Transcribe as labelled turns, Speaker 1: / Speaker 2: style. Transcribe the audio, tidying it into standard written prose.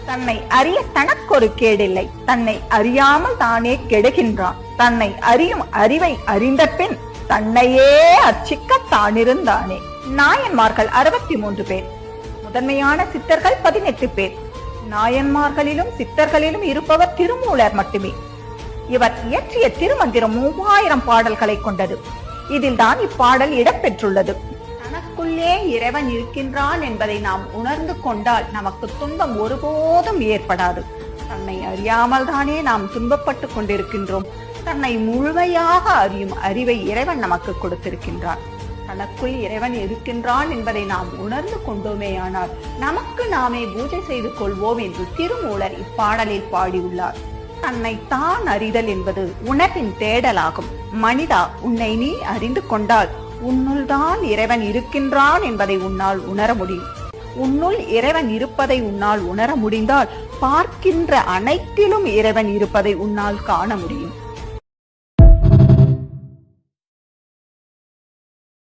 Speaker 1: தன்னை அறிய தனக்கொரு கேடில்லை, தன்னை அறியாமல் தானே கெடுகின்றான். தன்னை அறியும் அறிவை அறிந்த பின் தன்னையே அர்ச்சிக்க தானிருந்தானே. நாயன்மார்கள் 63 பேர், முதன்மையான சித்தர்கள் 18 பேர். நாயன்மார்களிலும் சித்தர்களிலும் இருப்பவர் திருமூலர் மட்டுமே. இவர் இயற்றிய திருமந்திரம் 3000 பாடல்களை கொண்டது. இதில் தான் இப்பாடல் இடம்பெற்றுள்ளது. தனக்குள்ளே இறைவன் இருக்கின்றான் என்பதை நாம் உணர்ந்து கொண்டால் நமக்கு துன்பம் ஒருபோதும் ஏற்படாது. தன்னை அறியாமல் தானே நாம் துன்பப்பட்டு கொண்டிருக்கின்றோம். தன்னை முழுமையாக அறியும் அறிவை இறைவன் நமக்கு கொடுத்திருக்கின்றான். தனக்குள் இறைவன் இருக்கின்றான் என்பதை நாம் உணர்ந்து கொண்டோமேயானால் நமக்கு நாமே பூஜை செய்து கொள்வோம் என்று திருமூலர் இப்பாடலில் பாடியுள்ளார். தன்னை தான் அறிதல் என்பது உணர்வின் தேடலாகும். மனிதா, உன்னை நீ அறிந்து கொண்டால் உன்னுள் தான் இறைவன் இருக்கின்றான் என்பதை உன்னால் உணர முடியும். உன்னுள் இறைவன் இருப்பதை உன்னால் உணர முடிந்தால் பார்க்கின்ற அனைத்திலும் இறைவன் இருப்பதை உன்னால் காண முடியும்.